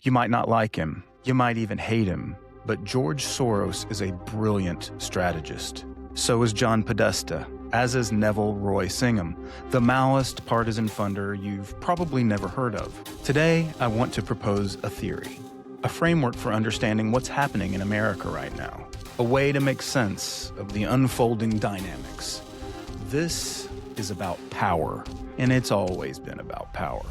You might not like him. You might even hate him. But George Soros is a brilliant strategist. So is John Podesta, as is Neville Roy Singham, the Maoist partisan funder you've probably never heard of. Today, I want to propose a theory, a framework for understanding what's happening in America right now, a way to make sense of the unfolding dynamics. This is about power, and it's always been about power.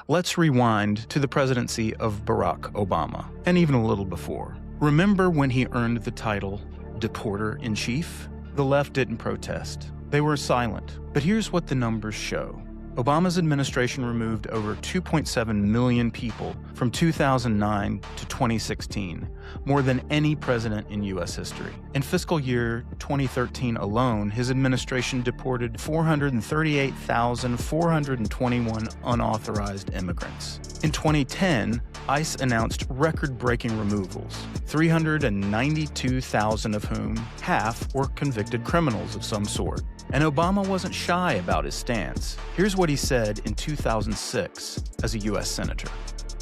Let's rewind to the presidency of Barack Obama, and even a little before. Remember when he earned the title Deporter-in-Chief? The left didn't protest. They were silent. But here's what the numbers show. Obama's administration removed over 2.7 million people from 2009 to 2016, more than any president in U.S. history. In fiscal year 2013 alone, his administration deported 438,421 unauthorized immigrants. In 2010, ICE announced record-breaking removals, 392,000 of whom half were convicted criminals of some sort. And Obama wasn't shy about his stance. Here's what he said in 2006 as a U.S. Senator.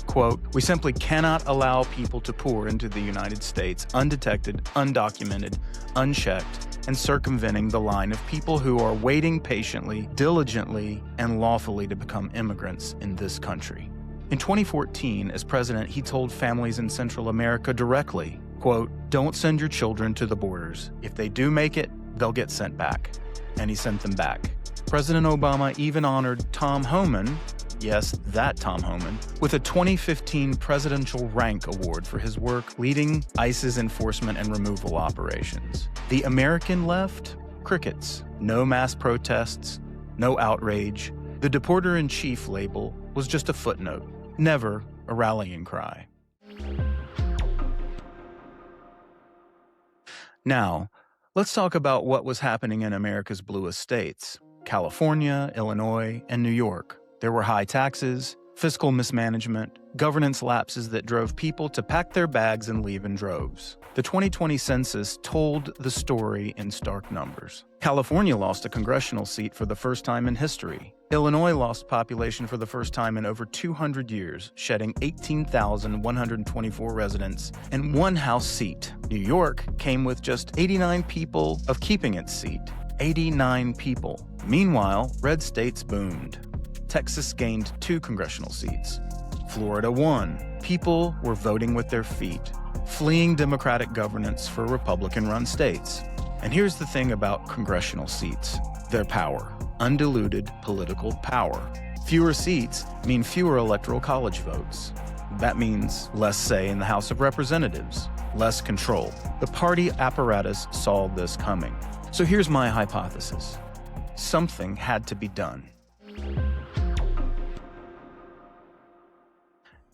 Quote, "We simply cannot allow people to pour into the United States undetected, undocumented, unchecked, and circumventing the line of people who are waiting patiently, diligently, and lawfully to become immigrants in this country." In 2014, as president, he told families in Central America directly, quote, "Don't send your children to the borders. If they do make it, they'll get sent back." And he sent them back. President Obama even honored Tom Homan, yes, that Tom Homan, with a 2015 Presidential Rank Award for his work leading ICE's enforcement and removal operations. The American left? Crickets. No mass protests, no outrage. The Deporter-in-Chief label was just a footnote, never a rallying cry. Now, let's talk about what was happening in America's bluest states, California, Illinois, and New York. There were high taxes, fiscal mismanagement, governance lapses that drove people to pack their bags and leave in droves. The 2020 census told the story in stark numbers. California lost a congressional seat for the first time in history. Illinois lost population for the first time in over 200 years, shedding 18,124 residents and one House seat. New York came with just 89 people of keeping its seat. 89 people. Meanwhile, red states boomed. Texas gained 2 congressional seats. Florida won. People were voting with their feet, fleeing Democratic governance for Republican-run states. And here's the thing about congressional seats: their power. Undiluted political power. Fewer seats mean fewer electoral college votes. That means less say in the House of Representatives, less control. The party apparatus saw this coming. So here's my hypothesis. Something had to be done.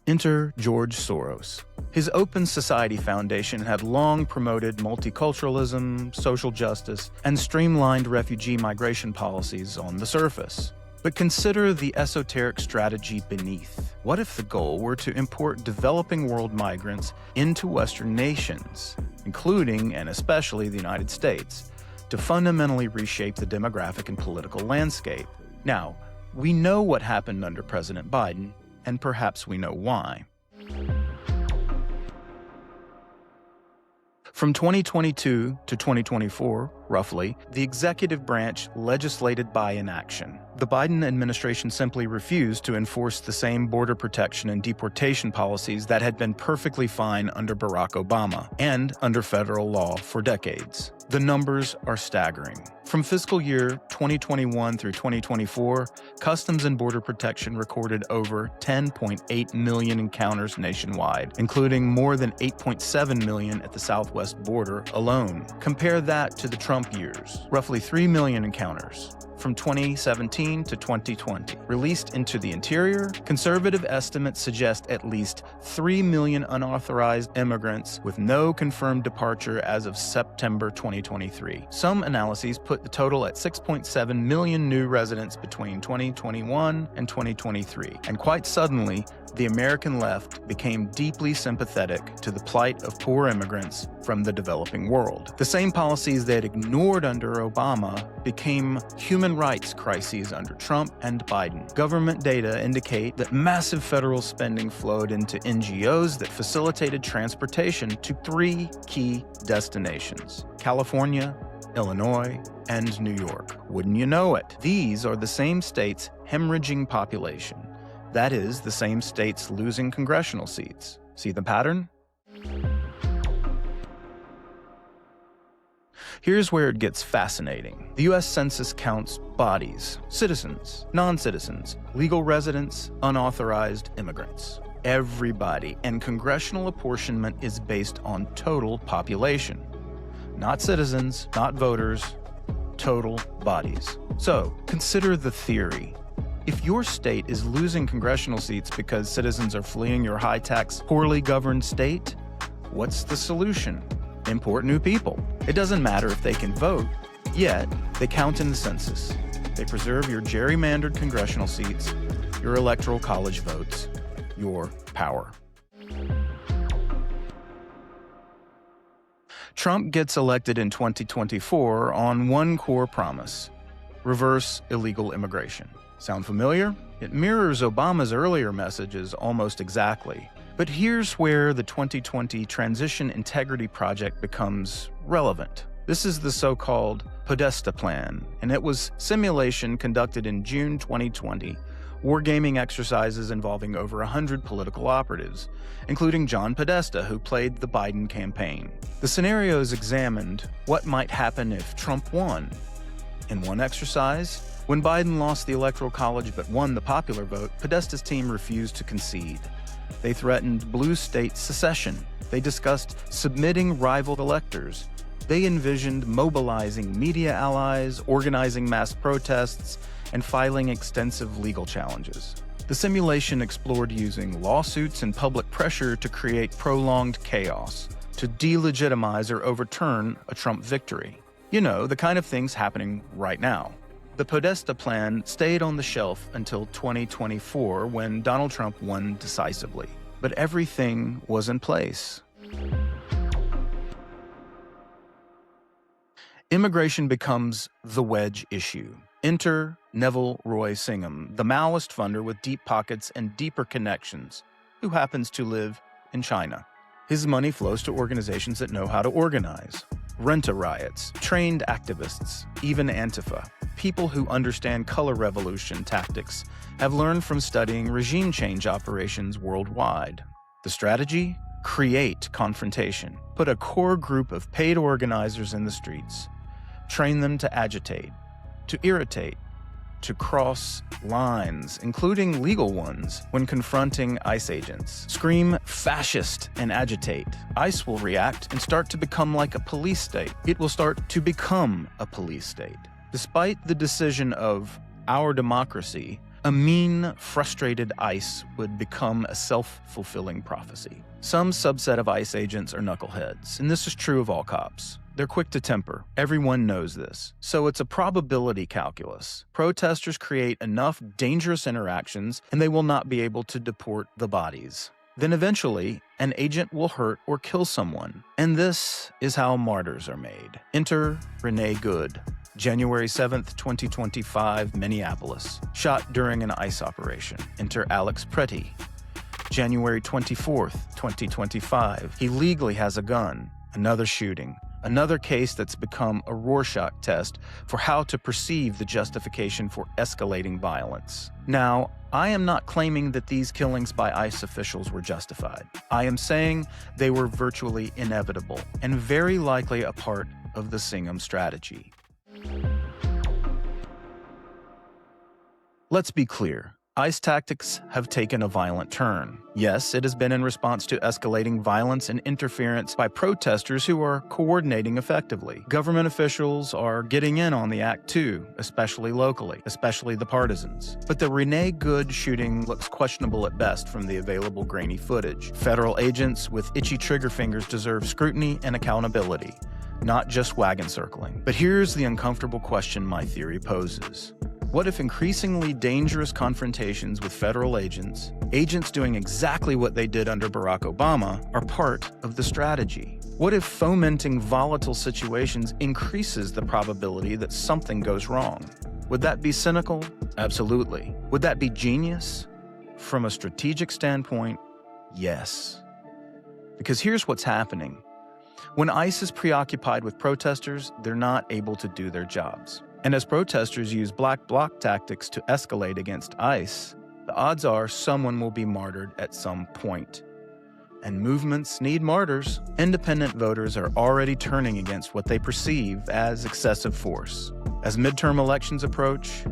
Enter George Soros. His Open Society Foundation had long promoted multiculturalism, social justice, and streamlined refugee migration policies on the surface. But consider the esoteric strategy beneath. What if the goal were to import developing world migrants into Western nations, including and especially the United States, to fundamentally reshape the demographic and political landscape? Now, we know what happened under President Biden, and perhaps we know why. From 2022 to 2024, roughly, the executive branch legislated by inaction. The Biden administration simply refused to enforce the same border protection and deportation policies that had been perfectly fine under Barack Obama and under federal law for decades. The numbers are staggering. From fiscal year 2021 through 2024, Customs and Border Protection recorded over 10.8 million encounters nationwide, including more than 8.7 million at the southwest border alone. Compare that to the Trump years, roughly 3 million encounters. From 2017 to 2020. Released into the interior, conservative estimates suggest at least 3 million unauthorized immigrants with no confirmed departure as of September 2023. Some analyses put the total at 6.7 million new residents between 2021 and 2023. And quite suddenly, the American left became deeply sympathetic to the plight of poor immigrants from the developing world. The same policies they had ignored under Obama became human rights crises under Trump and Biden. Government data indicate that massive federal spending flowed into NGOs that facilitated transportation to 3 key destinations: California, Illinois, and New York. Wouldn't you know it? These are the same states hemorrhaging population. That is, the same states losing congressional seats. See the pattern? Here's where it gets fascinating. The U.S. Census counts bodies, citizens, non-citizens, legal residents, unauthorized immigrants. Everybody, and congressional apportionment is based on total population. Not citizens, not voters, total bodies. So, consider the theory. If your state is losing congressional seats because citizens are fleeing your high-tax, poorly governed state, what's the solution? Import new people. It doesn't matter if they can vote, yet they count in the census. They preserve your gerrymandered congressional seats, your electoral college votes, your power. Trump gets elected in 2024 on one core promise: reverse illegal immigration. Sound familiar? It mirrors Obama's earlier messages almost exactly. But here's where the 2020 Transition Integrity Project becomes relevant. This is the so-called Podesta Plan, and it was simulation conducted in June 2020, wargaming exercises involving over 100 political operatives, including John Podesta, who played the Biden campaign. The scenarios examined what might happen if Trump won. In one exercise, when Biden lost the Electoral College but won the popular vote, Podesta's team refused to concede. They threatened blue state secession. They discussed submitting rival electors. They envisioned mobilizing media allies, organizing mass protests, and filing extensive legal challenges. The simulation explored using lawsuits and public pressure to create prolonged chaos, to delegitimize or overturn a Trump victory. You know, the kind of things happening right now. The Podesta Plan stayed on the shelf until 2024 when Donald Trump won decisively. But everything was in place. Immigration becomes the Wedge issue. Enter Neville Roy Singham, the Maoist funder with deep pockets and deeper connections, who happens to live in China. His money flows to organizations that know how to organize. Renta riots, trained activists, even Antifa. People who understand color revolution tactics have learned from studying regime change operations worldwide. The strategy? Create confrontation. Put a core group of paid organizers in the streets. Train them to agitate, to irritate, to cross lines, including legal ones, when confronting ICE agents. Scream fascist and agitate. ICE will react and start to become like a police state. It will start to become a police state. Despite the decision of our democracy, a mean, frustrated ICE would become a self-fulfilling prophecy. Some subset of ICE agents are knuckleheads, and this is true of all cops. They're quick to temper. Everyone knows this. So it's a probability calculus. Protesters create enough dangerous interactions, and they will not be able to deport the bodies. Then eventually, an agent will hurt or kill someone. And this is how martyrs are made. Enter Renee Good. January 7th, 2025, Minneapolis. Shot during an ICE operation. Enter Alex Pretty. January 24th, 2025. He legally has a gun. Another shooting. Another case that's become a Rorschach test for how to perceive the justification for escalating violence. Now, I am not claiming that these killings by ICE officials were justified. I am saying they were virtually inevitable and very likely a part of the Singham strategy. Let's be clear. ICE tactics have taken a violent turn. Yes, it has been in response to escalating violence and interference by protesters who are coordinating effectively. Government officials are getting in on the act too, especially locally, especially the partisans. But the Renee Good shooting looks questionable at best from the available grainy footage. Federal agents with itchy trigger fingers deserve scrutiny and accountability, not just wagon circling. But here's the uncomfortable question my theory poses. What if increasingly dangerous confrontations with federal agents doing exactly what they did under Barack Obama, are part of the strategy? What if fomenting volatile situations increases the probability that something goes wrong? Would that be cynical? Absolutely. Would that be genius? From a strategic standpoint, yes. Because here's what's happening. When ICE is preoccupied with protesters, they're not able to do their jobs. And as protesters use black bloc tactics to escalate against ICE, the odds are someone will be martyred at some point. And movements need martyrs. Independent voters are already turning against what they perceive as excessive force. As midterm elections approach,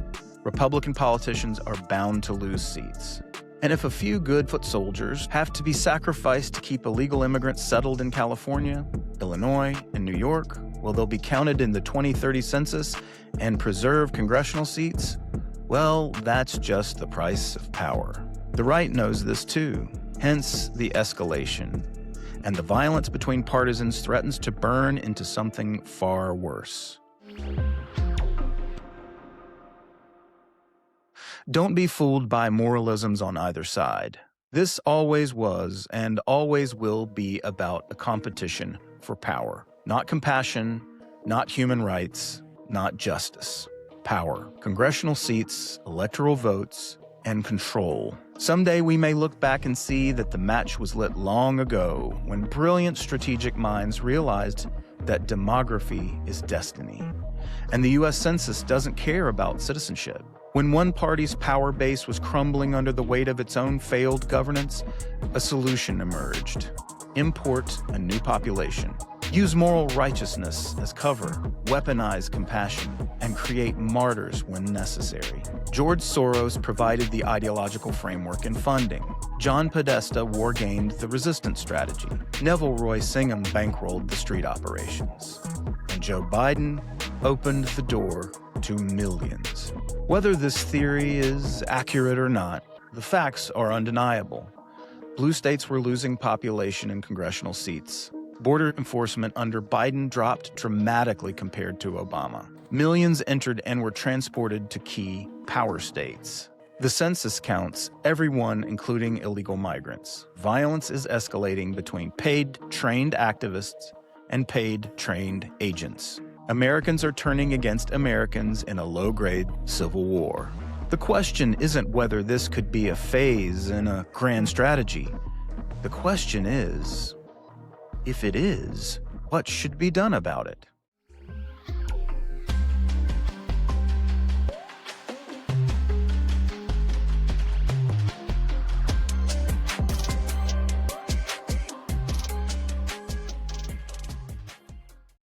Republican politicians are bound to lose seats. And if a few good foot soldiers have to be sacrificed to keep illegal immigrants settled in California, Illinois, and New York, well, they'll be counted in the 2030 census and preserve congressional seats, well, that's just the price of power. The right knows this too, hence the escalation. And the violence between partisans threatens to burn into something far worse. Don't be fooled by moralisms on either side. This always was and always will be about a competition for power. Not compassion, not human rights, not justice. Power, congressional seats, electoral votes, and control. Someday we may look back and see that the match was lit long ago when brilliant strategic minds realized that demography is destiny. And the U.S. Census doesn't care about citizenship. When one party's power base was crumbling under the weight of its own failed governance, a solution emerged. Import a new population. Use moral righteousness as cover, weaponize compassion, and create martyrs when necessary. George Soros provided the ideological framework and funding. John Podesta war-gamed the resistance strategy. Neville Roy Singham bankrolled the street operations. And Joe Biden opened the door to millions. Whether this theory is accurate or not, the facts are undeniable. Blue states were losing population and congressional seats. Border enforcement under Biden dropped dramatically compared to Obama. Millions entered and were transported to key power states. The census counts everyone, including illegal migrants. Violence is escalating between paid, trained activists and paid, trained agents. Americans are turning against Americans in a low-grade civil war. The question isn't whether this could be a phase in a grand strategy. The question is, if it is, what should be done about it?